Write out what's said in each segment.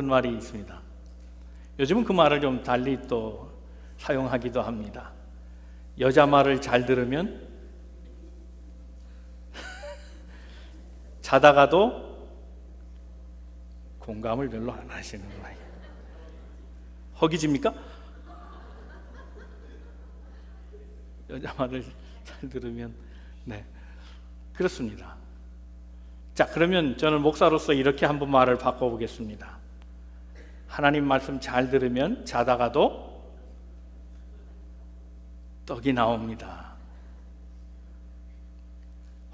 말이 있습니다. 요즘은 그 말을 좀 달리 또 사용하기도 합니다. 여자 말을 잘 들으면 자다가도 공감을 별로 안 하시는 거예요. 허기집니까? 여자 말을 잘 들으면 네, 그렇습니다. 자, 그러면 저는 목사로서 이렇게 한번 말을 바꿔보겠습니다. 하나님 말씀 잘 들으면 자다가도 떡이 나옵니다.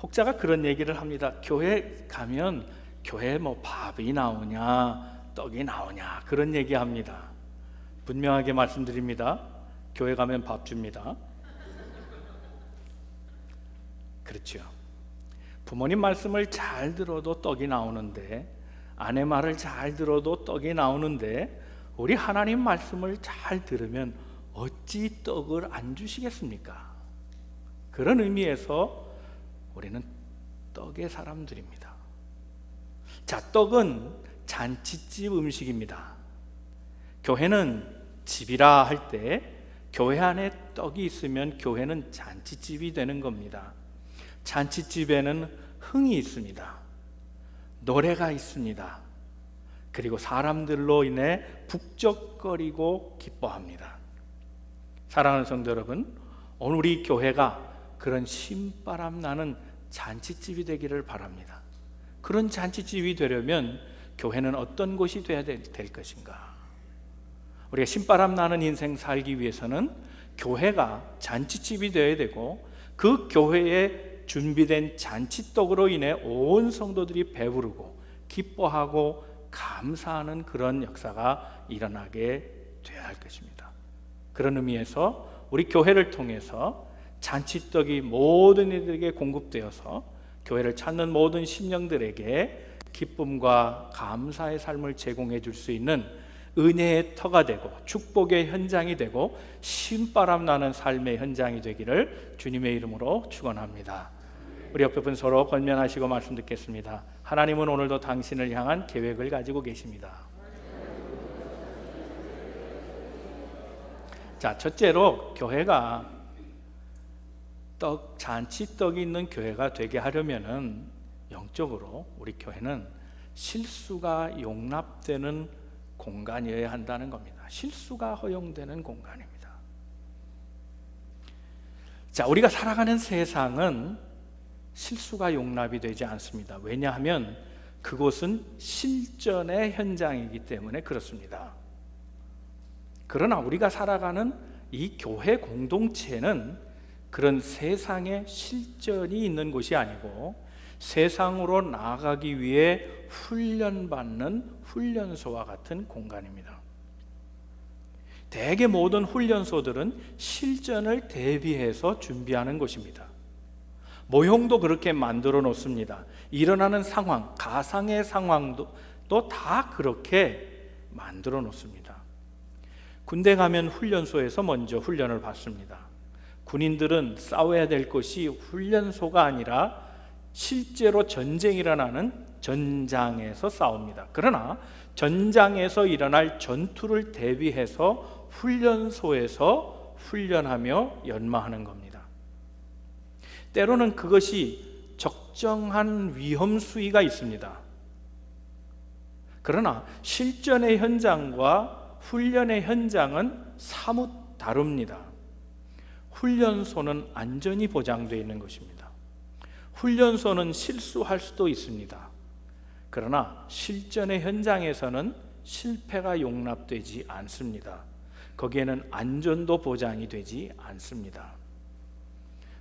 혹자가 그런 얘기를 합니다. 교회 가면 교회에 뭐 밥이 나오냐 떡이 나오냐 그런 얘기합니다. 분명하게 말씀드립니다. 교회 가면 밥 줍니다. 그렇죠. 부모님 말씀을 잘 들어도 떡이 나오는데, 아내 말을 잘 들어도 떡이 나오는데, 우리 하나님 말씀을 잘 들으면 어찌 떡을 안 주시겠습니까? 그런 의미에서 우리는 떡의 사람들입니다. 자, 떡은 잔치집 음식입니다. 교회는 집이라 할 때 교회 안에 떡이 있으면 교회는 잔치집이 되는 겁니다. 잔치집에는 흥이 있습니다. 노래가 있습니다. 그리고 사람들로 인해 북적거리고 기뻐합니다. 사랑하는 성도 여러분, 오늘 우리 교회가 그런 신바람 나는 잔치집이 되기를 바랍니다. 그런 잔치집이 되려면 교회는 어떤 곳이 되어야 될 것인가? 우리가 신바람 나는 인생 살기 위해서는 교회가 잔치집이 되어야 되고, 그 교회에 준비된 잔치떡으로 인해 온 성도들이 배부르고 기뻐하고 감사하는 그런 역사가 일어나게 되어야 할 것입니다. 그런 의미에서 우리 교회를 통해서 잔치떡이 모든 이들에게 공급되어서 교회를 찾는 모든 심령들에게 기쁨과 감사의 삶을 제공해 줄 수 있는 은혜의 터가 되고 축복의 현장이 되고 신바람 나는 삶의 현장이 되기를 주님의 이름으로 축원합니다. 우리 옆에 분 서로 권면하시고 말씀 듣겠습니다. 하나님은 오늘도 당신을 향한 계획을 가지고 계십니다. 자, 첫째로 교회가 잔치떡이 있는 교회가 되게 하려면은 영적으로 우리 교회는 실수가 용납되는 공간이어야 한다는 겁니다. 실수가 허용되는 공간입니다. 자, 우리가 살아가는 세상은 실수가 용납이 되지 않습니다. 왜냐하면 그곳은 실전의 현장이기 때문에 그렇습니다. 그러나 우리가 살아가는 이 교회 공동체는 그런 세상의 실전이 있는 곳이 아니고 세상으로 나아가기 위해 훈련받는 훈련소와 같은 공간입니다. 대개 모든 훈련소들은 실전을 대비해서 준비하는 곳입니다. 모형도 그렇게 만들어 놓습니다. 일어나는 상황, 가상의 상황도 또 다 그렇게 만들어 놓습니다. 군대 가면 훈련소에서 먼저 훈련을 받습니다. 군인들은 싸워야 될 것이 훈련소가 아니라 실제로 전쟁이 일어나는 전장에서 싸웁니다. 그러나 전장에서 일어날 전투를 대비해서 훈련소에서 훈련하며 연마하는 겁니다. 때로는 그것이 적정한 위험 수위가 있습니다. 그러나 실전의 현장과 훈련의 현장은 사뭇 다릅니다. 훈련소는 안전이 보장되어 있는 것입니다. 훈련소는 실수할 수도 있습니다. 그러나 실전의 현장에서는 실패가 용납되지 않습니다. 거기에는 안전도 보장이 되지 않습니다.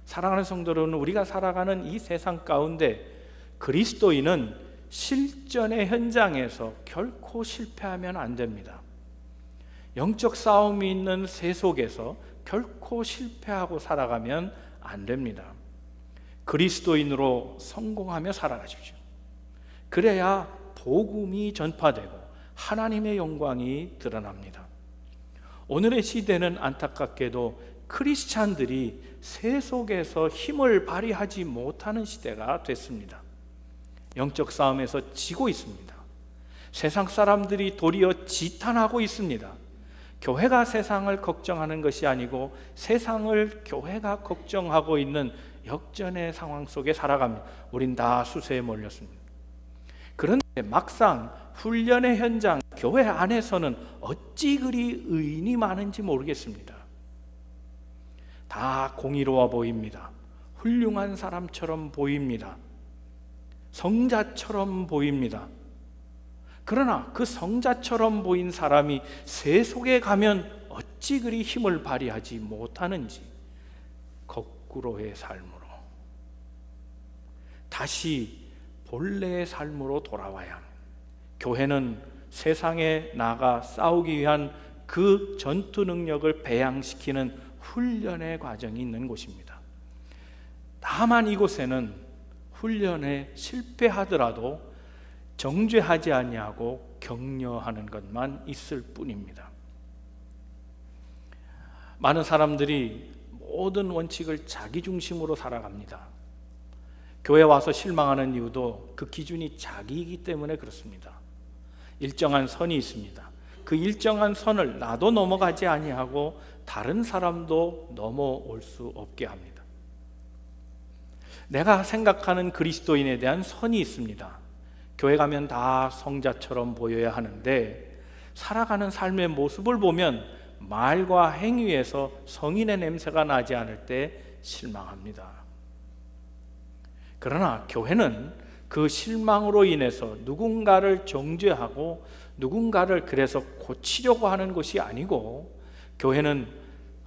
사랑하는 성도 여러분, 우리가 살아가는 이 세상 가운데 그리스도인은 실전의 현장에서 결코 실패하면 안 됩니다. 영적 싸움이 있는 세속에서 결코 실패하고 살아가면 안 됩니다. 그리스도인으로 성공하며 살아가십시오. 그래야 복음이 전파되고 하나님의 영광이 드러납니다. 오늘의 시대는 안타깝게도 크리스찬들이 세속에서 힘을 발휘하지 못하는 시대가 됐습니다. 영적 싸움에서 지고 있습니다. 세상 사람들이 도리어 지탄하고 있습니다. 교회가 세상을 걱정하는 것이 아니고 세상을 교회가 걱정하고 있는 역전의 상황 속에 살아갑니다. 우린 다 수세에 몰렸습니다. 그런데 막상 훈련의 현장, 교회 안에서는 어찌 그리 의인이 많은지 모르겠습니다. 다 공의로워 보입니다. 훌륭한 사람처럼 보입니다. 성자처럼 보입니다. 그러나 그 성자처럼 보인 사람이 세속에 가면 어찌 그리 힘을 발휘하지 못하는지 거꾸로의 삶으로 다시 본래의 삶으로 돌아와야 합니다. 교회는 세상에 나가 싸우기 위한 그 전투 능력을 배양시키는 훈련의 과정이 있는 곳입니다. 다만 이곳에는 훈련에 실패하더라도 정죄하지 아니하고 격려하는 것만 있을 뿐입니다. 많은 사람들이 모든 원칙을 자기 중심으로 살아갑니다. 교회 와서 실망하는 이유도 그 기준이 자기이기 때문에 그렇습니다. 일정한 선이 있습니다. 그 일정한 선을 나도 넘어가지 아니하고 다른 사람도 넘어올 수 없게 합니다. 내가 생각하는 그리스도인에 대한 선이 있습니다. 교회 가면 다 성자처럼 보여야 하는데 살아가는 삶의 모습을 보면 말과 행위에서 성인의 냄새가 나지 않을 때 실망합니다. 그러나 교회는 그 실망으로 인해서 누군가를 정죄하고 누군가를 그래서 고치려고 하는 것이 아니고, 교회는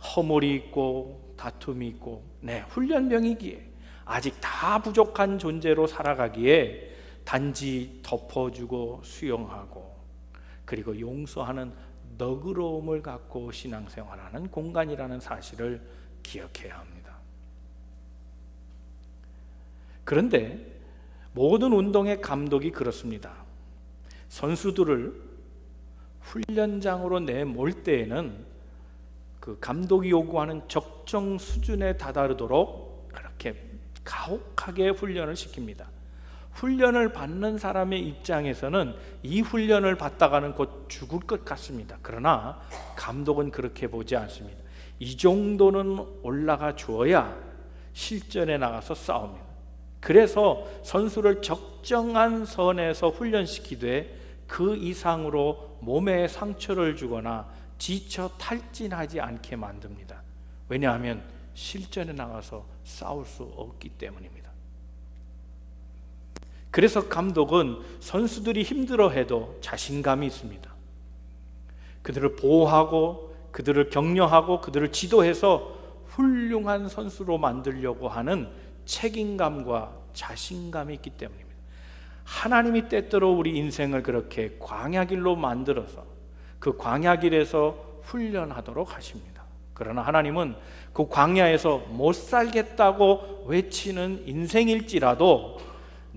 허물이 있고 다툼이 있고 훈련병이기에 아직 다 부족한 존재로 살아가기에 단지 덮어주고 수용하고 그리고 용서하는 너그러움을 갖고 신앙생활하는 공간이라는 사실을 기억해야 합니다. 그런데 모든 운동의 감독이 그렇습니다. 선수들을 훈련장으로 내몰 때에는 그 감독이 요구하는 적정 수준에 다다르도록 그렇게 가혹하게 훈련을 시킵니다. 훈련을 받는 사람의 입장에서는 이 훈련을 받다가는 곧 죽을 것 같습니다. 그러나 감독은 그렇게 보지 않습니다. 이 정도는 올라가 주어야 실전에 나가서 싸웁니다. 그래서 선수를 적정한 선에서 훈련시키되 그 이상으로 몸에 상처를 주거나 지쳐 탈진하지 않게 만듭니다. 왜냐하면 실전에 나가서 싸울 수 없기 때문입니다. 그래서 감독은 선수들이 힘들어해도 자신감이 있습니다. 그들을 보호하고 그들을 격려하고 그들을 지도해서 훌륭한 선수로 만들려고 하는 책임감과 자신감이 있기 때문입니다. 하나님이 때때로 우리 인생을 그렇게 광야길로 만들어서 그 광야길에서 훈련하도록 하십니다. 그러나 하나님은 그 광야에서 못 살겠다고 외치는 인생일지라도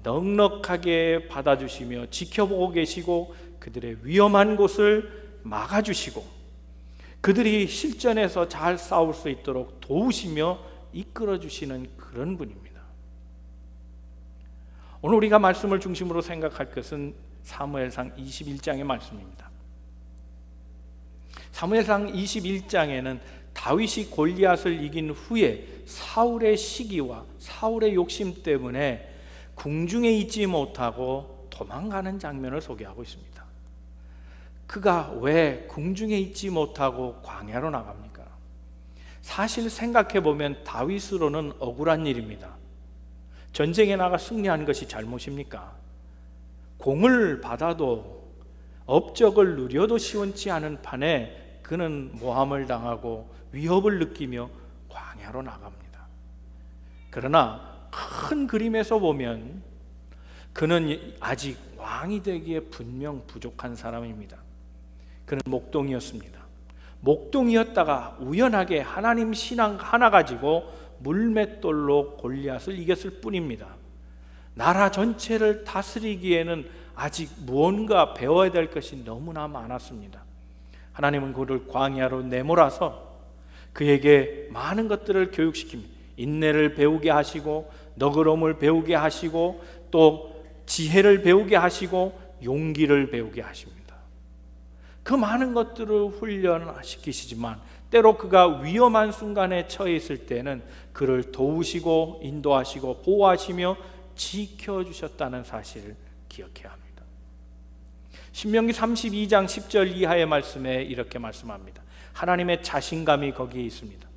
넉넉하게 받아주시며 지켜보고 계시고 그들의 위험한 곳을 막아주시고 그들이 실전에서 잘 싸울 수 있도록 도우시며 이끌어주시는 그런 분입니다. 오늘 우리가 말씀을 중심으로 생각할 것은 사무엘상 21장의 말씀입니다. 사무엘상 21장에는 다윗이 골리앗을 이긴 후에 사울의 시기와 사울의 욕심 때문에 궁중에 있지 못하고 도망가는 장면을 소개하고 있습니다. 그가 왜 궁중에 있지 못하고 광야로 나갑니까? 사실 생각해보면 다윗으로는 억울한 일입니다. 전쟁에 나가 승리한 것이 잘못입니까? 공을 받아도 업적을 누려도 시원치 않은 판에 그는 모함을 당하고 위협을 느끼며 광야로 나갑니다. 그러나 큰 그림에서 보면 그는 아직 왕이 되기에 분명 부족한 사람입니다. 그는 목동이었습니다. 목동이었다가 우연하게 하나님 신앙 하나 가지고 물맷돌로 골리앗을 이겼을 뿐입니다. 나라 전체를 다스리기에는 아직 무언가 배워야 될 것이 너무나 많았습니다. 하나님은 그를 광야로 내몰아서 그에게 많은 것들을 교육시킵니다. 인내를 배우게 하시고 너그러움을 배우게 하시고 또 지혜를 배우게 하시고 용기를 배우게 하십니다. 그 많은 것들을 훈련시키시지만 때로 그가 위험한 순간에 처해 있을 때는 그를 도우시고 인도하시고 보호하시며 지켜주셨다는 사실을 기억해야 합니다. 신명기 32장 10절 이하의 말씀에 이렇게 말씀합니다. 하나님의 자신감이 거기에 있습니다.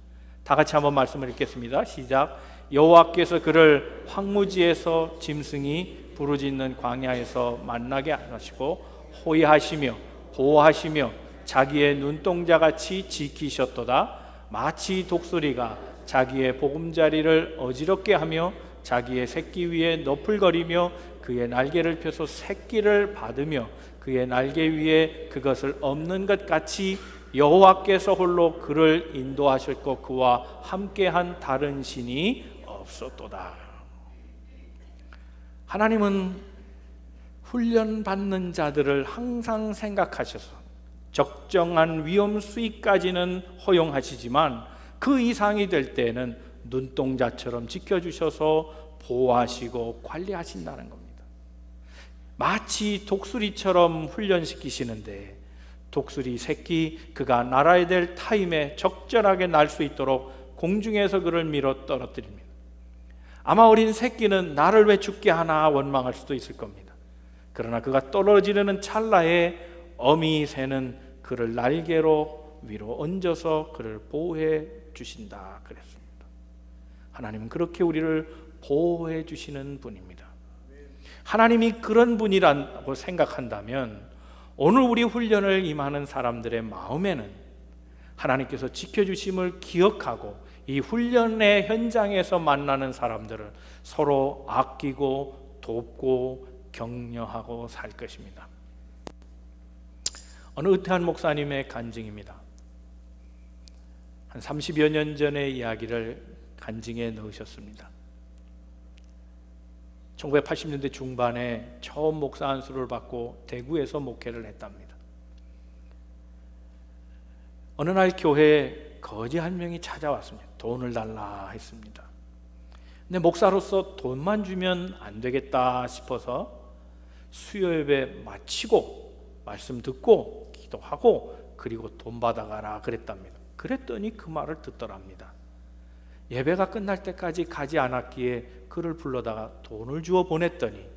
다 같이 한번 말씀을 읽겠습니다. 시작. 여호와께서 그를 황무지에서 짐승이 부르짖는 광야에서 만나게 하시고 호위하시며 보호하시며 자기의 눈동자같이 지키셨도다. 마치 독수리가 자기의 보금자리를 어지럽게 하며 자기의 새끼 위에 너풀거리며 그의 날개를 펴서 새끼를 받으며 그의 날개 위에 그것을 엎는 것 같이 여호와께서 홀로 그를 인도하셨고 그와 함께한 다른 신이 없었도다. 하나님은 훈련받는 자들을 항상 생각하셔서 적정한 위험 수위까지는 허용하시지만 그 이상이 될 때는 눈동자처럼 지켜주셔서 보호하시고 관리하신다는 겁니다. 마치 독수리처럼 훈련시키시는데 독수리 새끼 그가 날아야 될 타임에 적절하게 날 수 있도록 공중에서 그를 밀어 떨어뜨립니다. 아마 어린 새끼는 나를 왜 죽게 하나 원망할 수도 있을 겁니다. 그러나 그가 떨어지려는 찰나에 어미 새는 그를 날개로 위로 얹어서 그를 보호해 주신다 그랬습니다. 하나님은 그렇게 우리를 보호해 주시는 분입니다. 하나님이 그런 분이라고 생각한다면 오늘 우리 훈련을 임하는 사람들의 마음에는 하나님께서 지켜주심을 기억하고 이 훈련의 현장에서 만나는 사람들을 서로 아끼고 돕고 격려하고 살 것입니다. 어느 의태한 목사님의 간증입니다. 한 30여 년 전의 이야기를 간증에 넣으셨습니다. 1980년대 중반에 처음 목사 안수를 받고 대구에서 목회를 했답니다. 어느 날 교회에 거지 한 명이 찾아왔습니다. 돈을 달라 했습니다. 근데 목사로서 돈만 주면 안 되겠다 싶어서 수요 예배 마치고 말씀 듣고 기도하고 그리고 돈 받아가라 그랬답니다. 그랬더니 그 말을 듣더랍니다. 예배가 끝날 때까지 가지 않았기에 그를 불러다가 돈을 주어 보냈더니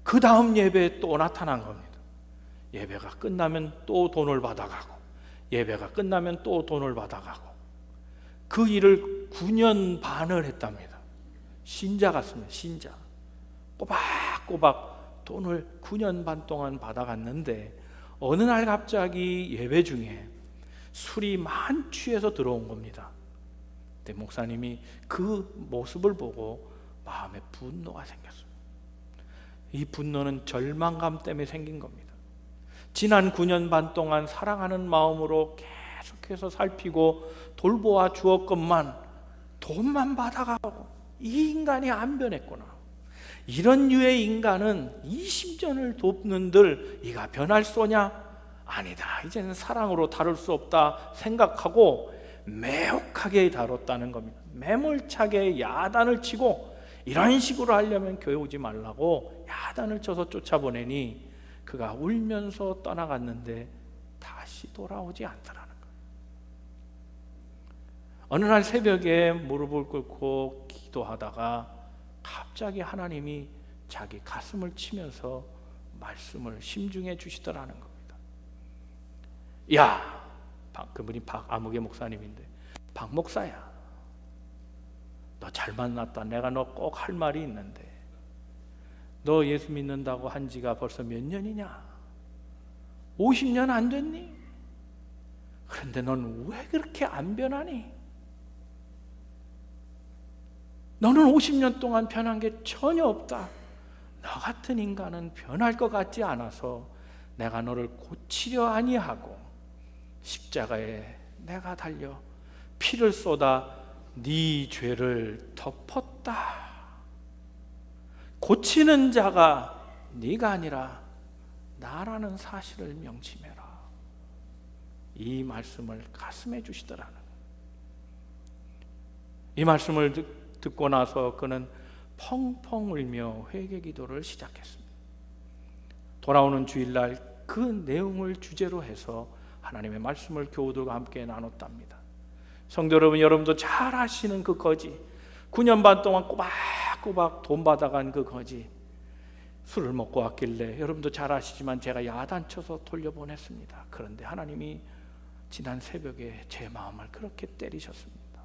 그 다음 예배에 또 나타난 겁니다. 예배가 끝나면 또 돈을 받아가고 예배가 끝나면 또 돈을 받아가고 그 일을 9년 반을 했답니다. 신자 같습니다. 신자. 꼬박꼬박 돈을 9년 반 동안 받아갔는데 어느 날 갑자기 예배 중에 술이 만취해서 들어온 겁니다. 근데 목사님이 그 모습을 보고 마음에 분노가 생겼습니다. 이 분노는 절망감 때문에 생긴 겁니다. 지난 9년 반 동안 사랑하는 마음으로 계속해서 살피고 돌보아 주었건만 돈만 받아가고 이 인간이 안 변했구나. 이런 류의 인간은 이 심전을 돕는들 이가 변할 소냐? 아니다. 이제는 사랑으로 다룰 수 없다 생각하고 매혹하게 다뤘다는 겁니다. 매몰차게 야단을 치고 이런 식으로 하려면 교회 오지 말라고 야단을 쳐서 쫓아보내니 그가 울면서 떠나갔는데 다시 돌아오지 않더라는 거예요. 어느 날 새벽에 무릎을 꿇고 기도하다가 갑자기 하나님이 자기 가슴을 치면서 말씀을 심중해 주시더라는 겁니다. 야, 그분이 박아무개 목사님인데, 박 목사야, 너 잘 만났다. 내가 너 꼭 할 말이 있는데 너 예수 믿는다고 한 지가 벌써 몇 년이냐? 50년 안 됐니? 그런데 넌 왜 그렇게 안 변하니? 너는 50년 동안 변한 게 전혀 없다. 너 같은 인간은 변할 것 같지 않아서 내가 너를 고치려 아니하고 십자가에 내가 달려 피를 쏟아 네 죄를 덮었다. 고치는 자가 네가 아니라 나라는 사실을 명심해라. 이 말씀을 가슴에 주시더라는. 이 말씀을 듣고 나서 그는 펑펑 울며 회개 기도를 시작했습니다. 돌아오는 주일날 그 내용을 주제로 해서 하나님의 말씀을 교우들과 함께 나눴답니다. 성도 여러분, 여러분도 잘 아시는 그 거지, 9년 반 동안 꼬박꼬박 돈 받아간 그 거지, 술을 먹고 왔길래 여러분도 잘 아시지만 제가 야단쳐서 돌려보냈습니다. 그런데 하나님이 지난 새벽에 제 마음을 그렇게 때리셨습니다.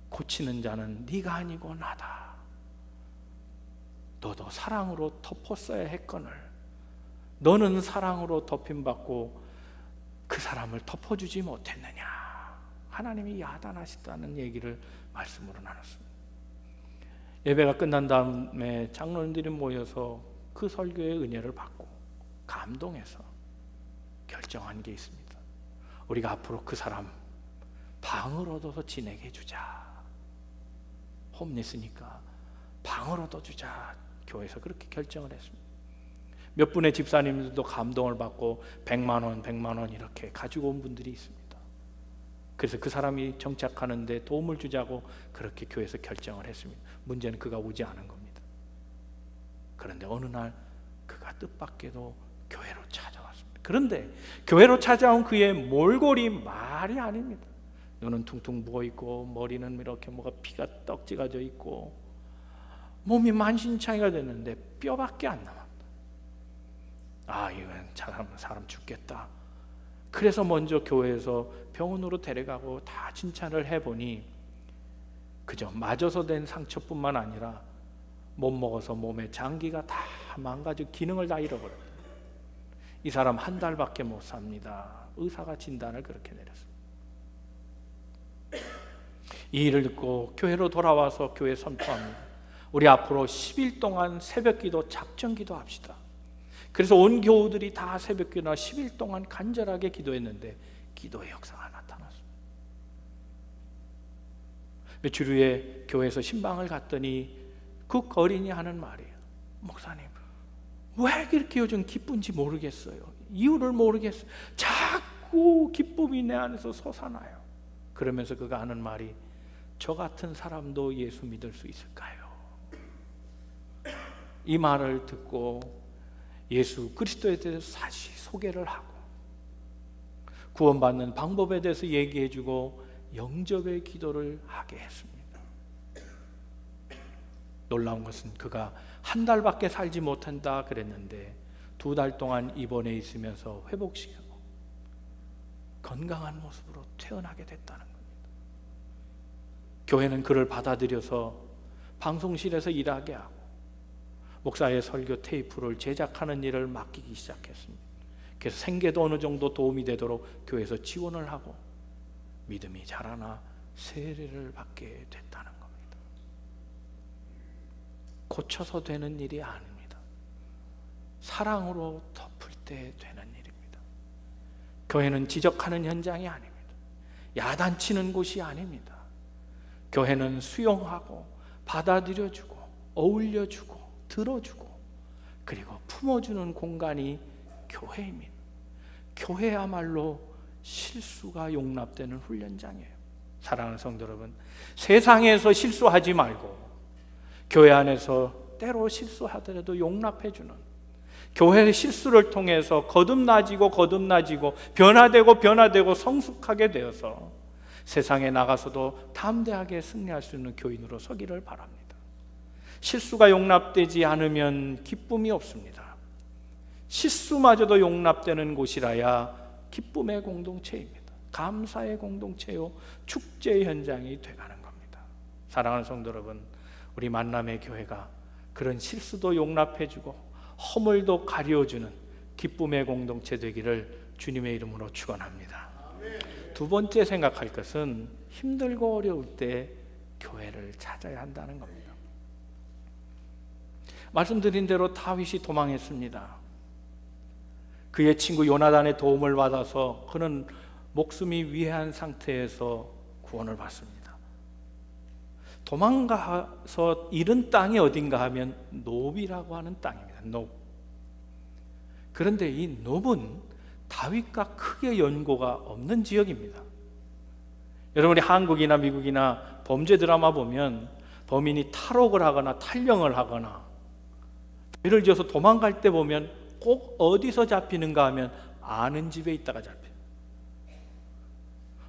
고치는 자는 네가 아니고 나다. 너도 사랑으로 덮었어야 했거늘 너는 사랑으로 덮임받고 그 사람을 덮어주지 못했느냐. 하나님이 야단하시다는 얘기를 말씀으로 나눴습니다. 예배가 끝난 다음에 장로님들이 모여서 그 설교의 은혜를 받고 감동해서 결정한 게 있습니다. 우리가 앞으로 그 사람 방을 얻어서 지내게 해주자. 홈리스니까 방을 얻어주자. 교회에서 그렇게 결정을 했습니다. 몇 분의 집사님들도 감동을 받고 100만 원 이렇게 가지고 온 분들이 있습니다. 그래서 그 사람이 정착하는데 도움을 주자고 그렇게 교회에서 결정을 했습니다. 문제는 그가 오지 않은 겁니다. 그런데 어느 날 그가 뜻밖에도 교회로 찾아왔습니다. 그런데 교회로 찾아온 그의 몰골이 말이 아닙니다. 눈은 퉁퉁 부어있고 머리는 이렇게 뭐가 피가 떡지가져 있고 몸이 만신창이가 됐는데 뼈밖에 안 남았다. 아, 이건 사람 죽겠다. 그래서 먼저 교회에서 병원으로 데려가고 다 진찰을 해보니 그저 맞아서 된 상처뿐만 아니라 못 먹어서 몸의 장기가 다 망가지고 기능을 다 잃어버렸다. 이 사람 한 달밖에 못 삽니다. 의사가 진단을 그렇게 내렸습니다. 이 일을 듣고 교회로 돌아와서 교회 선포합니다. 우리 앞으로 10일 동안 새벽기도 작정기도 합시다. 그래서 온 교우들이 다 새벽기도나 10일 동안 간절하게 기도했는데 기도의 역사가 나타났습니다. 며칠 후에 교회에서 신방을 갔더니 그 거린이 하는 말이에요. 목사님, 왜 그렇게 요즘 기쁜지 모르겠어요. 이유를 모르겠어요. 자꾸 기쁨이 내 안에서 솟아나요. 그러면서 그가 하는 말이, 저 같은 사람도 예수 믿을 수 있을까요? 이 말을 듣고 예수 그리스도에 대해서 다시 소개를 하고 구원받는 방법에 대해서 얘기해주고 영접의 기도를 하게 했습니다. 놀라운 것은 그가 한 달밖에 살지 못한다 그랬는데 2달 동안 입원해 있으면서 회복시키고 건강한 모습으로 퇴원하게 됐다는 겁니다. 교회는 그를 받아들여서 방송실에서 일하게 하고 목사의 설교 테이프를 제작하는 일을 맡기기 시작했습니다. 그래서 생계도 어느 정도 도움이 되도록 교회에서 지원을 하고 믿음이 자라나 세례를 받게 됐다는 겁니다. 고쳐서 되는 일이 아닙니다. 사랑으로 덮을 때 되는 일입니다. 교회는 지적하는 현장이 아닙니다. 야단치는 곳이 아닙니다. 교회는 수용하고 받아들여주고 어울려주고 들어주고 그리고 품어주는 공간이 교회입니다. 교회야말로 실수가 용납되는 훈련장이에요. 사랑하는 성도 여러분, 세상에서 실수하지 말고 교회 안에서 때로 실수하더라도 용납해주는, 교회의 실수를 통해서 거듭나지고 변화되고 성숙하게 되어서 세상에 나가서도 담대하게 승리할 수 있는 교인으로 서기를 바랍니다. 실수가 용납되지 않으면 기쁨이 없습니다. 실수마저도 용납되는 곳이라야 기쁨의 공동체입니다. 감사의 공동체요, 축제의 현장이 돼가는 겁니다. 사랑하는 성도 여러분, 우리 만남의 교회가 그런 실수도 용납해주고 허물도 가려주는 기쁨의 공동체 되기를 주님의 이름으로 축원합니다. 두 번째 생각할 것은 힘들고 어려울 때 교회를 찾아야 한다는 겁니다. 말씀드린 대로 다윗이 도망했습니다. 그의 친구 요나단의 도움을 받아서 그는 목숨이 위해한 상태에서 구원을 받습니다. 도망가서 잃은 땅이 어딘가 하면 놉이라고 하는 땅입니다. 놉. 그런데 이 놉은 다윗과 크게 연고가 없는 지역입니다. 여러분이 한국이나 미국이나 범죄 드라마 보면 범인이 탈옥을 하거나 탈영을 하거나 예를 들어서 도망갈 때 보면 꼭 어디서 잡히는가 하면 아는 집에 있다가 잡혀요.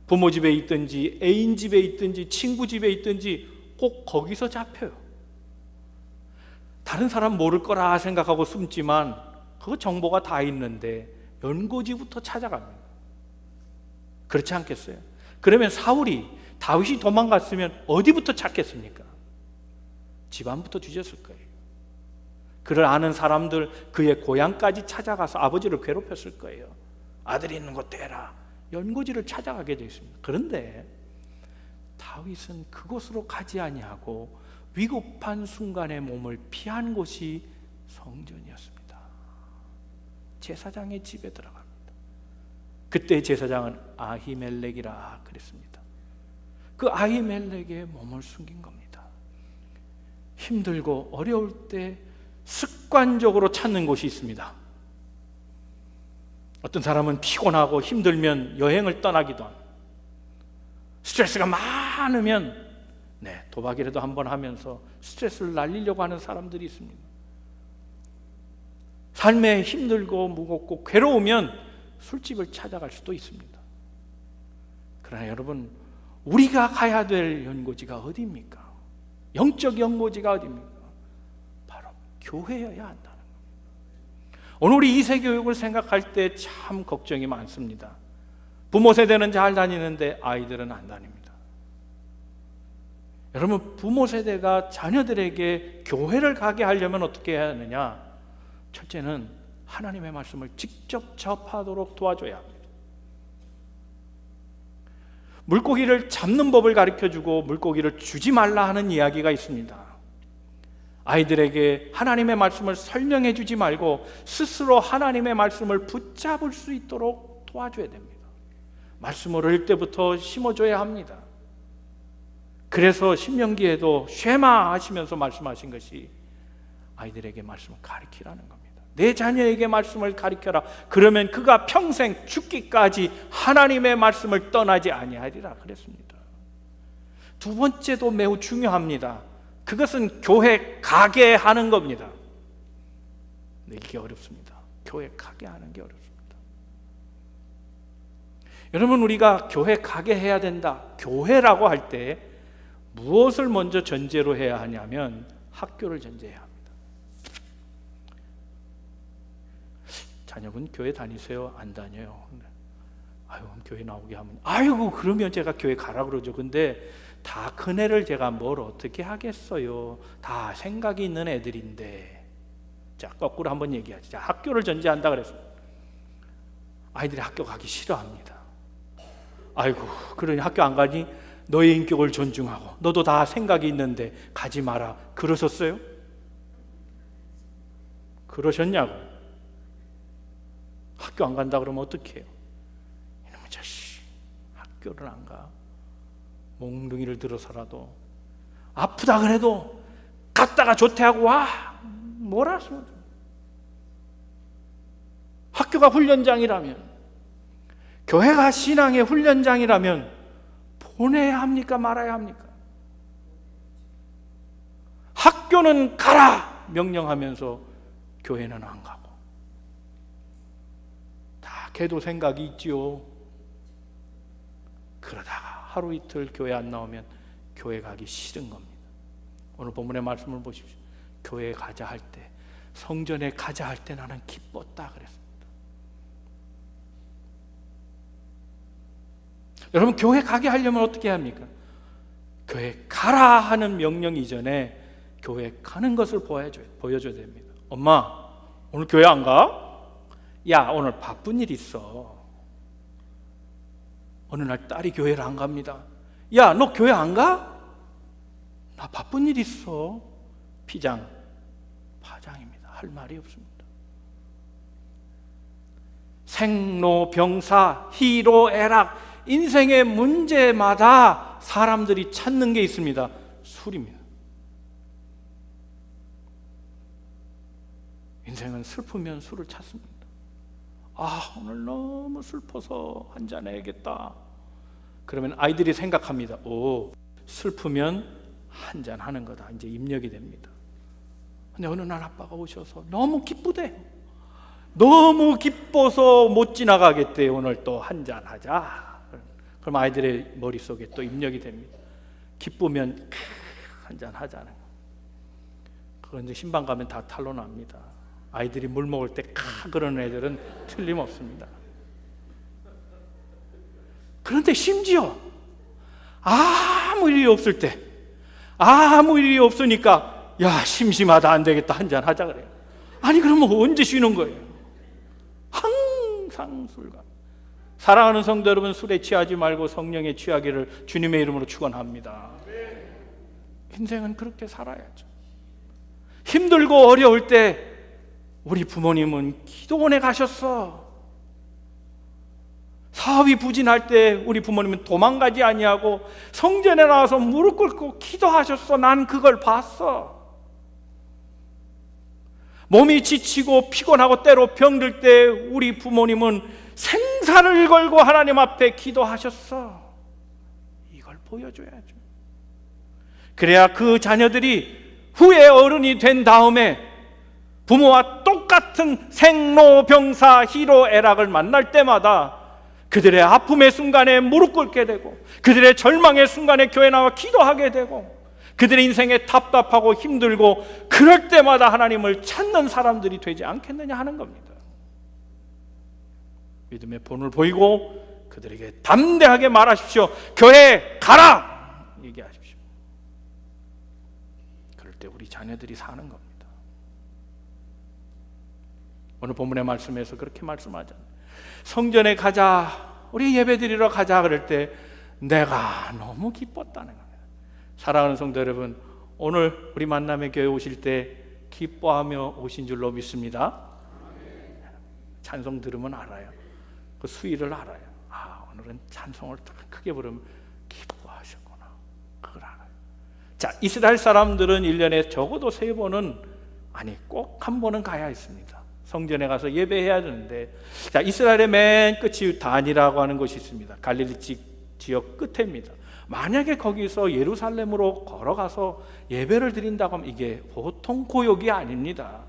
부모 집에 있든지 애인 집에 있든지 친구 집에 있든지 꼭 거기서 잡혀요. 다른 사람 모를 거라 생각하고 숨지만 그 정보가 다 있는데 연고지부터 찾아갑니다. 그렇지 않겠어요? 그러면 사울이 다윗이 도망갔으면 어디부터 찾겠습니까? 집안부터 뒤졌을 거예요. 그를 아는 사람들 그의 고향까지 찾아가서 아버지를 괴롭혔을 거예요. 아들이 있는 곳 대라. 연고지를 찾아가게 되어 있습니다. 그런데 다윗은 그곳으로 가지 아니하고 위급한 순간에 몸을 피한 곳이 성전이었습니다. 제사장의 집에 들어갑니다. 그때 제사장은 아히멜렉이라 그랬습니다. 그 아히멜렉의 몸을 숨긴 겁니다. 힘들고 어려울 때 습관적으로 찾는 곳이 있습니다. 어떤 사람은 피곤하고 힘들면 여행을 떠나기도 합니다. 스트레스가 많으면 도박이라도 한번 하면서 스트레스를 날리려고 하는 사람들이 있습니다. 삶에 힘들고 무겁고 괴로우면 술집을 찾아갈 수도 있습니다. 그러나 여러분, 우리가 가야 될 연고지가 어디입니까? 영적 연고지가 어디입니까? 바로 교회여야 한다는 겁니다. 오늘 우리 2세 교육을 생각할 때 참 걱정이 많습니다. 부모 세대는 잘 다니는데 아이들은 안 다닙니다. 여러분, 부모 세대가 자녀들에게 교회를 가게 하려면 어떻게 해야 하느냐? 첫째는 하나님의 말씀을 직접 접하도록 도와줘야 합니다. 물고기를 잡는 법을 가르쳐주고 물고기를 주지 말라 하는 이야기가 있습니다. 아이들에게 하나님의 말씀을 설명해 주지 말고 스스로 하나님의 말씀을 붙잡을 수 있도록 도와줘야 됩니다. 말씀을 어릴 때부터 심어줘야 합니다. 그래서 신명기에도 쉐마 하시면서 말씀하신 것이 아이들에게 말씀을 가르치라는 겁니다. 내 자녀에게 말씀을 가르쳐라. 그러면 그가 평생 죽기까지 하나님의 말씀을 떠나지 아니하리라 그랬습니다. 두 번째도 매우 중요합니다. 그것은 교회 가게 하는 겁니다. 이게 어렵습니다. 교회 가게 하는 게 어렵습니다. 여러분, 우리가 교회 가게 해야 된다. 교회라고 할 때 무엇을 먼저 전제로 해야 하냐면 학교를 전제해야 합니다. 자녀분 교회 다니세요? 안 다녀요? 아유, 교회 나오게 하면 아이고 그러면 제가 교회 가라 그러죠. 근데 다 큰 애를 제가 뭘 어떻게 하겠어요? 다 생각이 있는 애들인데. 자, 거꾸로 한번 얘기하죠. 자, 학교를 전제한다 그랬어요. 아이들이 학교 가기 싫어합니다. 아이고 그러니 학교 안 가니 너의 인격을 존중하고 너도 다 생각이 있는데 가지 마라 그러셨어요? 그러셨냐고? 학교 안 간다 그러면 어떡해요? 이놈의 자식, 학교를 안 가. 몽둥이를 들어서라도 아프다 그래도 갔다가 조퇴하고 와. 뭐라 하시면 학교가 훈련장이라면, 교회가 신앙의 훈련장이라면 보내야 합니까? 말아야 합니까? 학교는 가라 명령하면서 교회는 안 가고, 다 걔도 생각이 있지요. 그러다가 하루 이틀 교회 안 나오면 교회 가기 싫은 겁니다. 오늘 본문의 말씀을 보십시오. 교회에 가자 할 때, 성전에 가자 할 때 나는 기뻤다 그랬습니다. 여러분, 교회 가게 하려면 어떻게 해야 합니까? 교회 가라 하는 명령 이전에 교회 가는 것을 보여줘야 됩니다. 엄마, 오늘 교회 안 가? 야, 오늘 바쁜 일 있어. 어느 날 딸이 교회를 안 갑니다. 야, 너 교회 안 가? 나 바쁜 일 있어. 피장, 파장입니다. 할 말이 없습니다. 생로병사, 희로애락, 인생의 문제마다 사람들이 찾는 게 있습니다. 술입니다. 인생은 슬프면 술을 찾습니다. 아, 오늘 너무 슬퍼서 한잔 해야겠다. 그러면 아이들이 생각합니다. 오, 슬프면 한잔 하는 거다. 이제 입력이 됩니다. 근데 어느 날 아빠가 오셔서 너무 기쁘대요. 너무 기뻐서 못 지나가겠대. 오늘 또 한잔 하자. 그럼 아이들의 머릿속에 또 입력이 됩니다. 기쁘면 한잔 하자는. 그런데 신방 가면 다 탄로납니다. 아이들이 물 먹을 때 그러는 애들은 틀림없습니다. 그런데 심지어 아무 일이 없을 때, 아무 일이 없으니까 야 심심하다, 안 되겠다, 한잔 하자 그래요. 아니 그러면 언제 쉬는 거예요? 항상 술과. 사랑하는 성도 여러분, 술에 취하지 말고 성령에 취하기를 주님의 이름으로 축원합니다. 인생은 그렇게 살아야죠. 힘들고 어려울 때 우리 부모님은 기도원에 가셨어. 사업이 부진할 때 우리 부모님은 도망가지 아니하고 성전에 나와서 무릎 꿇고 기도하셨어. 난 그걸 봤어. 몸이 지치고 피곤하고 때로 병들 때 우리 부모님은 생사를 걸고 하나님 앞에 기도하셨어. 이걸 보여줘야죠. 그래야 그 자녀들이 후에 어른이 된 다음에 부모와 똑같은 생로병사 희로애락을 만날 때마다 그들의 아픔의 순간에 무릎 꿇게 되고, 그들의 절망의 순간에 교회 나와 기도하게 되고, 그들의 인생에 답답하고 힘들고 그럴 때마다 하나님을 찾는 사람들이 되지 않겠느냐 하는 겁니다. 믿음의 본을 보이고 그들에게 담대하게 말하십시오. 교회 가라! 얘기하십시오. 그럴 때 우리 자녀들이 사는 겁니다. 오늘 본문의 말씀에서 그렇게 말씀하잖아요. 성전에 가자, 우리 예배드리러 가자 그럴 때 내가 너무 기뻤다는 겁니다. 사랑하는 성도 여러분, 오늘 우리 만남의 교회 오실 때 기뻐하며 오신 줄로 믿습니다. 찬송 들으면 알아요. 그 수위를 알아요. 아, 오늘은 찬송을 크게 부르면 기뻐하셨구나. 그걸 알아요. 자, 이스라엘 사람들은 1년에 적어도 3번은, 아니 꼭 한 번은 가야 했습니다. 성전에 가서 예배해야 되는데, 자, 이스라엘의 맨 끝이 단이라고 하는 곳이 있습니다. 갈릴리 지역 끝에입니다. 만약에 거기서 예루살렘으로 걸어가서 예배를 드린다고 하면 이게 보통 고역이 아닙니다.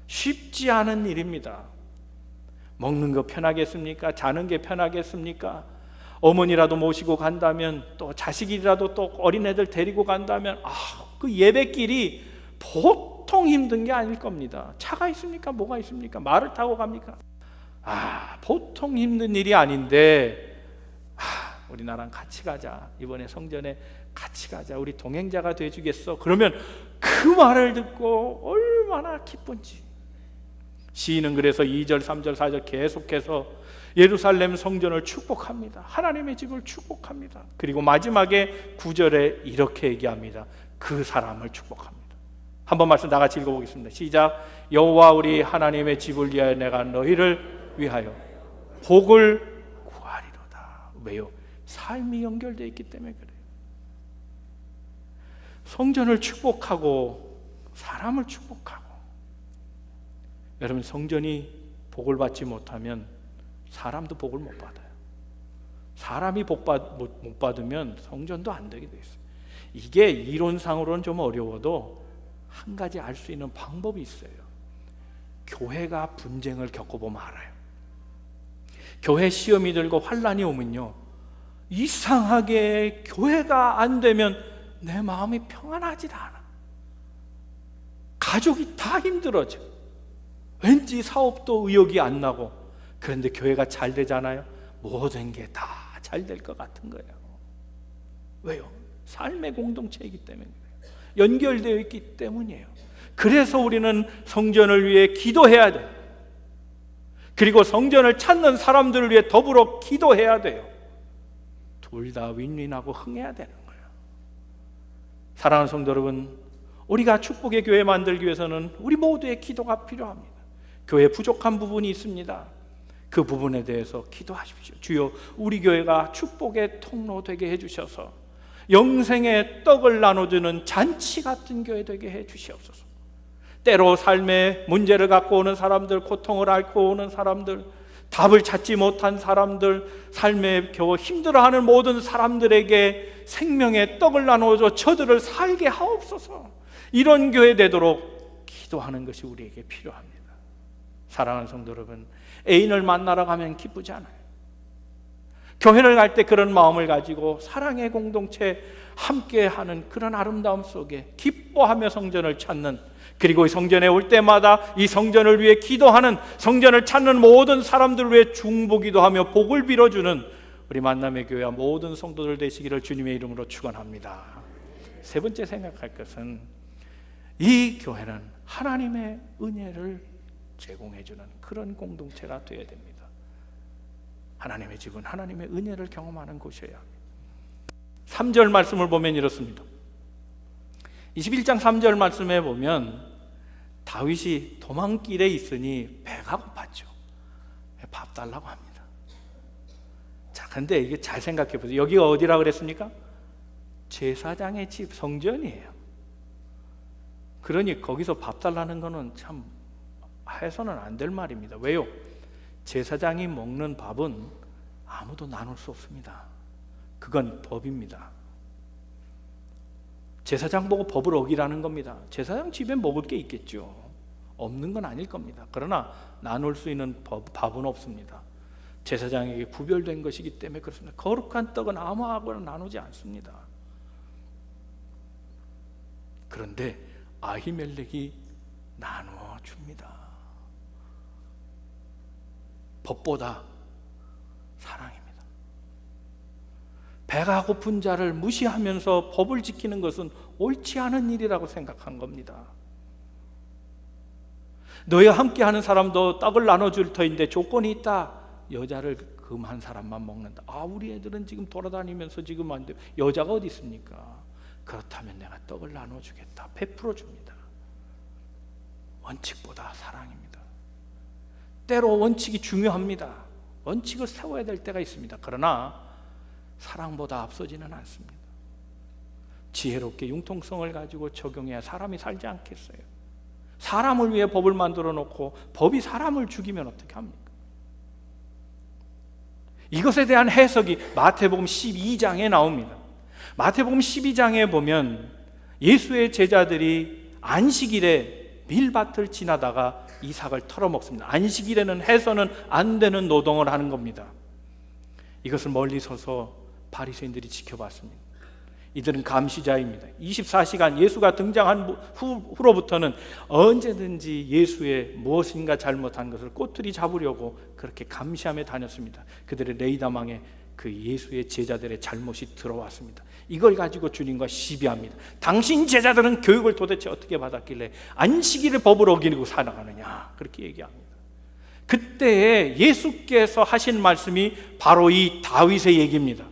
쉽지 않은 일입니다. 먹는 거 편하겠습니까? 자는 게 편하겠습니까? 어머니라도 모시고 간다면, 또 자식이라도 또 어린애들 데리고 간다면, 그 예배길이 보통 힘든 게 아닐 겁니다. 차가 있습니까? 뭐가 있습니까? 말을 타고 갑니까? 보통 힘든 일이 아닌데, 우리 나랑 같이 가자. 이번에 성전에 같이 가자. 우리 동행자가 돼주겠어. 그러면 그 말을 듣고 얼마나 기쁜지. 시인은 그래서 2절, 3절, 4절 계속해서 예루살렘 성전을 축복합니다. 하나님의 집을 축복합니다. 그리고 마지막에 9절에 이렇게 얘기합니다. 그 사람을 축복합니다. 한번 말씀 다 같이 읽어보겠습니다. 시작. 여호와 우리 하나님의 집을 위하여 내가 너희를 위하여 복을 구하리로다. 왜요? 삶이 연결되어 있기 때문에 그래요. 성전을 축복하고 사람을 축복하고. 여러분, 성전이 복을 받지 못하면 사람도 복을 못 받아요. 사람이 못 받으면 성전도 안 되게 돼 있어요. 이게 이론상으로는 좀 어려워도 한 가지 알 수 있는 방법이 있어요. 교회가 분쟁을 겪어보면 알아요. 교회 시험이 들고 환란이 오면요, 이상하게 교회가 안 되면 내 마음이 평안하지도 않아. 가족이 다 힘들어져. 왠지 사업도 의욕이 안 나고. 그런데 교회가 잘 되잖아요. 모든 게 다 잘 될 것 같은 거예요. 왜요? 삶의 공동체이기 때문에 그래요. 연결되어 있기 때문이에요. 그래서 우리는 성전을 위해 기도해야 돼요. 그리고 성전을 찾는 사람들을 위해 더불어 기도해야 돼요. 둘 다 윈윈하고 흥해야 되는 거예요. 사랑하는 성도 여러분, 우리가 축복의 교회 만들기 위해서는 우리 모두의 기도가 필요합니다. 교회에 부족한 부분이 있습니다. 그 부분에 대해서 기도하십시오. 주여, 우리 교회가 축복의 통로 되게 해주셔서 영생의 떡을 나눠주는 잔치 같은 교회 되게 해주시옵소서. 때로 삶의 문제를 갖고 오는 사람들, 고통을 앓고 오는 사람들, 답을 찾지 못한 사람들, 삶에 겨우 힘들어하는 모든 사람들에게 생명의 떡을 나눠줘 저들을 살게 하옵소서. 이런 교회 되도록 기도하는 것이 우리에게 필요합니다. 사랑하는 성도 여러분, 애인을 만나러 가면 기쁘지 않아요. 교회를 갈 때 그런 마음을 가지고 사랑의 공동체 함께하는 그런 아름다움 속에 기뻐하며 성전을 찾는, 그리고 이 성전에 올 때마다 이 성전을 위해 기도하는, 성전을 찾는 모든 사람들을 위해 중보기도 하며 복을 빌어주는 우리 만남의 교회와 모든 성도들 되시기를 주님의 이름으로 축원합니다. 세 번째 생각할 것은 이 교회는 하나님의 은혜를 제공해주는 그런 공동체가 되어야 됩니다. 하나님의 집은 하나님의 은혜를 경험하는 곳이어야 합니다. 3절 말씀을 보면 이렇습니다. 21장 3절 말씀에 보면 다윗이 도망길에 있으니 배가 고팠죠. 밥 달라고 합니다. 자, 근데 이게 잘 생각해 보세요. 여기가 어디라 그랬습니까? 제사장의 집, 성전이에요. 그러니 거기서 밥 달라는 거는 참 해서는 안 될 말입니다. 왜요? 제사장이 먹는 밥은 아무도 나눌 수 없습니다. 그건 법입니다. 제사장 보고 법을 어기라는 겁니다. 제사장 집에 먹을 게 있겠죠. 없는 건 아닐 겁니다. 그러나 나눌 수 있는 밥은 없습니다. 제사장에게 구별된 것이기 때문에 그렇습니다. 거룩한 떡은 아무하고나 나누지 않습니다. 그런데 아히멜렉이 나누어 줍니다. 법보다 사랑입니다. 배가 고픈 자를 무시하면서 법을 지키는 것은 옳지 않은 일이라고 생각한 겁니다. 너희와 함께하는 사람도 떡을 나눠줄 터인데 조건이 있다. 여자를 금한 사람만 먹는다. 우리 애들은 지금 돌아다니면서 지금 안 돼. 여자가 어디 있습니까? 그렇다면 내가 떡을 나눠주겠다. 베풀어 줍니다. 원칙보다 사랑입니다. 때로 원칙이 중요합니다. 원칙을 세워야 될 때가 있습니다. 그러나 사랑보다 앞서지는 않습니다. 지혜롭게 융통성을 가지고 적용해야 사람이 살지 않겠어요? 사람을 위해 법을 만들어 놓고 법이 사람을 죽이면 어떻게 합니까? 이것에 대한 해석이 마태복음 12장에 나옵니다. 마태복음 12장에 보면 예수의 제자들이 안식일에 밀밭을 지나다가 이삭을 털어먹습니다. 안식일에는 해서는 안 되는 노동을 하는 겁니다. 이것을 멀리 서서 바리새인들이 지켜봤습니다. 이들은 감시자입니다. 24시간 예수가 등장한 후로부터는 언제든지 예수의 무엇인가 잘못한 것을 꼬투리 잡으려고 그렇게 감시하며 다녔습니다. 그들의 레이다망에 그 예수의 제자들의 잘못이 들어왔습니다. 이걸 가지고 주님과 시비합니다. 당신 제자들은 교육을 도대체 어떻게 받았길래 안식일을 법을 어기고 살아가느냐, 그렇게 얘기합니다. 그때에 예수께서 하신 말씀이 바로 이 다윗의 얘기입니다.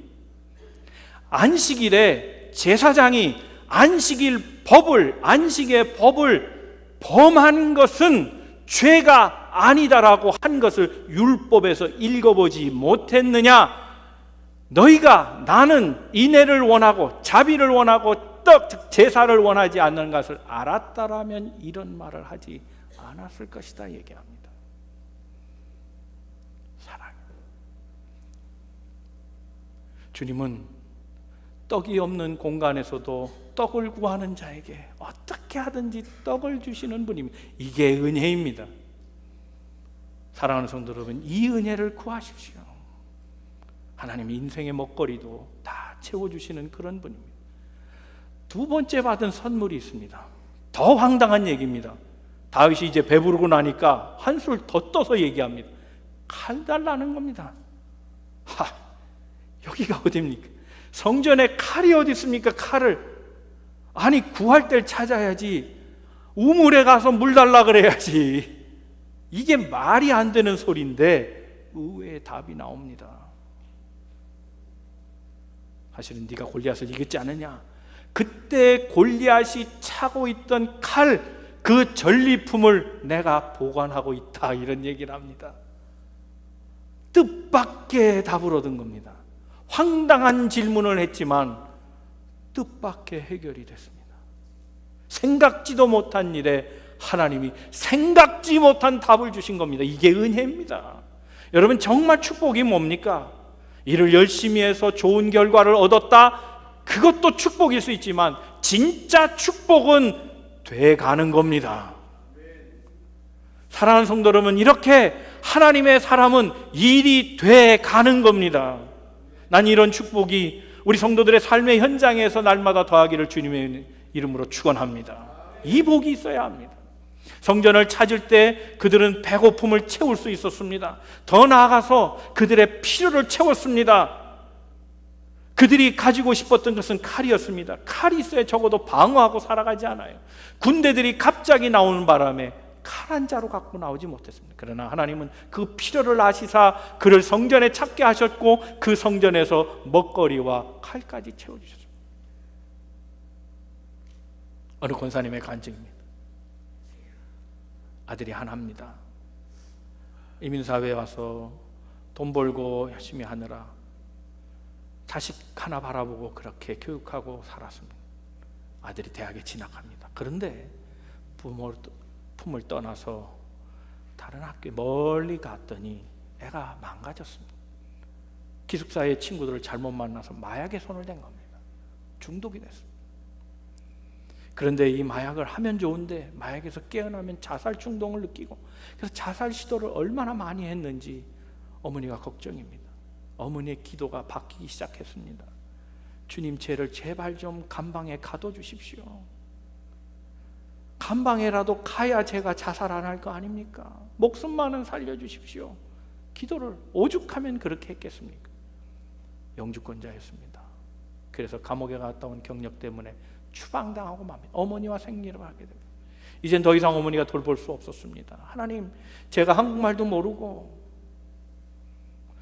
안식일에 제사장이 안식의 법을 범한 것은 죄가 아니다라고 한 것을 율법에서 읽어보지 못했느냐? 너희가 나는 인애를 원하고 자비를 원하고 떡 제사를 원하지 않는 것을 알았다라면 이런 말을 하지 않았을 것이다 얘기합니다. 사랑. 주님은 떡이 없는 공간에서도 떡을 구하는 자에게 어떻게 하든지 떡을 주시는 분입니다. 이게 은혜입니다. 사랑하는 성도 여러분, 이 은혜를 구하십시오. 하나님이 인생의 먹거리도 다 채워주시는 그런 분입니다. 두 번째 받은 선물이 있습니다. 더 황당한 얘기입니다. 다윗이 이제 배부르고 나니까 한술 더 떠서 얘기합니다. 칼 달라는 겁니다. 여기가 어디입니까? 성전에 칼이 어디 있습니까? 칼을. 아니, 구할 때를 찾아야지. 우물에 가서 물 달라 그래야지. 이게 말이 안 되는 소리인데 의외의 답이 나옵니다. 사실은 네가 골리앗을 이겼지 않느냐? 그때 골리앗이 차고 있던 칼, 그 전리품을 내가 보관하고 있다, 이런 얘기를 합니다. 뜻밖의 답을 얻은 겁니다. 황당한 질문을 했지만 뜻밖의 해결이 됐습니다. 생각지도 못한 일에 하나님이 생각지 못한 답을 주신 겁니다. 이게 은혜입니다. 여러분, 정말 축복이 뭡니까? 일을 열심히 해서 좋은 결과를 얻었다, 그것도 축복일 수 있지만 진짜 축복은 돼가는 겁니다. 사랑하는 성도 여러분, 이렇게 하나님의 사람은 일이 돼 가는 겁니다. 난 이런 축복이 우리 성도들의 삶의 현장에서 날마다 더하기를 주님의 이름으로 축원합니다. 이 복이 있어야 합니다. 성전을 찾을 때 그들은 배고픔을 채울 수 있었습니다. 더 나아가서 그들의 필요를 채웠습니다. 그들이 가지고 싶었던 것은 칼이었습니다. 칼이 있어야 적어도 방어하고 살아가지 않아요. 군대들이 갑자기 나오는 바람에 칼 한 자루 갖고 나오지 못했습니다. 그러나 하나님은 그 필요를 아시사 그를 성전에 찾게 하셨고 그 성전에서 먹거리와 칼까지 채워주셨습니다. 어느 권사님의 간증입니다. 아들이 하나입니다. 이민사회에 와서 돈 벌고 열심히 하느라 자식 하나 바라보고 그렇게 교육하고 살았습니다. 아들이 대학에 진학합니다. 그런데 품을 떠나서 다른 학교에 멀리 갔더니 애가 망가졌습니다. 기숙사의 친구들을 잘못 만나서 마약에 손을 댄 겁니다. 중독이 됐습니다. 그런데 이 마약을 하면 좋은데 마약에서 깨어나면 자살 충동을 느끼고, 그래서 자살 시도를 얼마나 많이 했는지 어머니가 걱정입니다. 어머니의 기도가 바뀌기 시작했습니다. 주님, 죄를 제발 좀 감방에 가둬주십시오. 감방에라도 가야 제가 자살 안 할 거 아닙니까? 목숨만은 살려주십시오. 기도를 오죽하면 그렇게 했겠습니까? 영주권자였습니다. 그래서 감옥에 갔다 온 경력 때문에 추방당하고 맙니다. 어머니와 생리를 하게 됩니다. 이젠 더 이상 어머니가 돌볼 수 없었습니다. 하나님, 제가 한국말도 모르고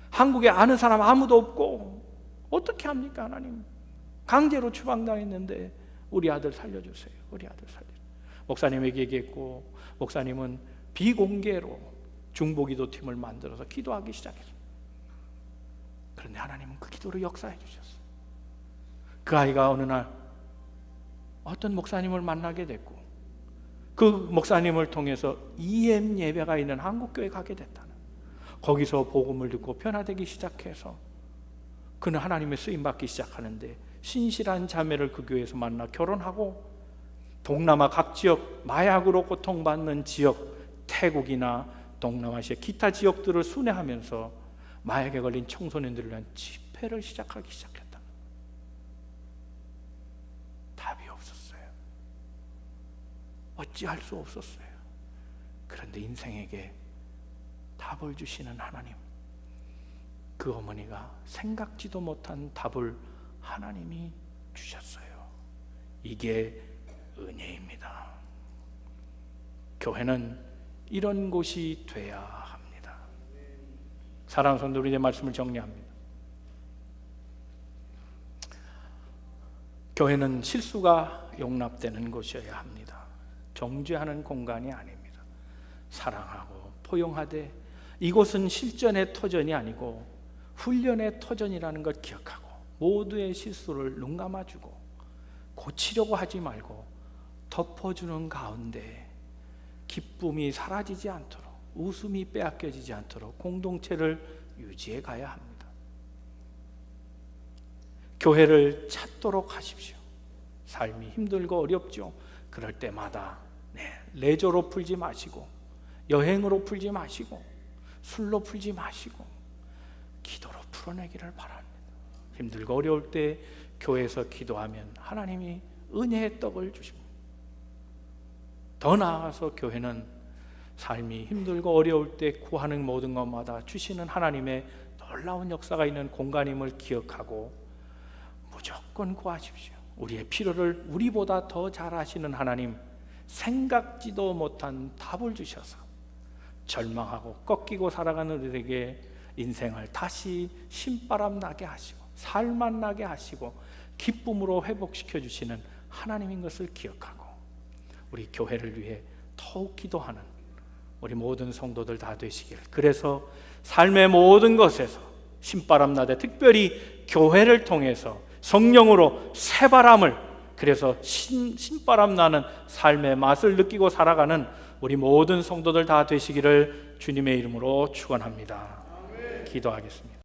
한국에 아는 사람 아무도 없고 어떻게 합니까? 하나님, 강제로 추방당했는데 우리 아들 살려주세요. 우리 아들 살려주세요. 목사님에게 얘기했고, 목사님은 비공개로 중보기도 팀을 만들어서 기도하기 시작했습니다. 그런데 하나님은 그 기도를 역사해 주셨어요. 그 아이가 어느 날 어떤 목사님을 만나게 됐고, 그 목사님을 통해서 EM 예배가 있는 한국교회 가게 됐다는, 거기서 복음을 듣고 변화되기 시작해서 그는 하나님의 쓰임받기 시작하는데, 신실한 자매를 그 교회에서 만나 결혼하고 동남아 각 지역, 마약으로 고통받는 지역, 태국이나 동남아시아 기타 지역들을 순회하면서 마약에 걸린 청소년들을 위한 집회를 시작하기 시작했다. 답이 없었어요. 어찌할 수 없었어요. 그런데 인생에게 답을 주시는 하나님, 그 어머니가 생각지도 못한 답을 하나님이 주셨어요. 이게 은혜입니다. 교회는 이런 곳이 돼야 합니다. 사랑하는 성도, 우리 이제 말씀을 정리합니다. 교회는 실수가 용납되는 곳이어야 합니다. 정죄하는 공간이 아닙니다. 사랑하고 포용하되, 이곳은 실전의 터전이 아니고 훈련의 터전이라는 걸 기억하고 모두의 실수를 눈 감아주고 고치려고 하지 말고 덮어주는 가운데 기쁨이 사라지지 않도록, 웃음이 빼앗겨지지 않도록 공동체를 유지해 가야 합니다. 교회를 찾도록 하십시오. 삶이 힘들고 어렵죠. 그럴 때마다 레저로 풀지 마시고, 여행으로 풀지 마시고, 술로 풀지 마시고 기도로 풀어내기를 바랍니다. 힘들고 어려울 때 교회에서 기도하면 하나님이 은혜의 떡을 주십니다. 더 나아가서 교회는 삶이 힘들고 어려울 때 구하는 모든 것마다 주시는 하나님의 놀라운 역사가 있는 공간임을 기억하고 무조건 구하십시오. 우리의 필요를 우리보다 더 잘 아시는 하나님, 생각지도 못한 답을 주셔서 절망하고 꺾이고 살아가는 우리에게 인생을 다시 신바람 나게 하시고 살맛 나게 하시고 기쁨으로 회복시켜 주시는 하나님인 것을 기억하고, 우리 교회를 위해 더욱 기도하는 우리 모든 성도들 다 되시길, 그래서 삶의 모든 것에서 신바람 나되 특별히 교회를 통해서 성령으로 새바람을, 그래서 신바람 나는 삶의 맛을 느끼고 살아가는 우리 모든 성도들 다 되시기를 주님의 이름으로 축원합니다. 기도하겠습니다.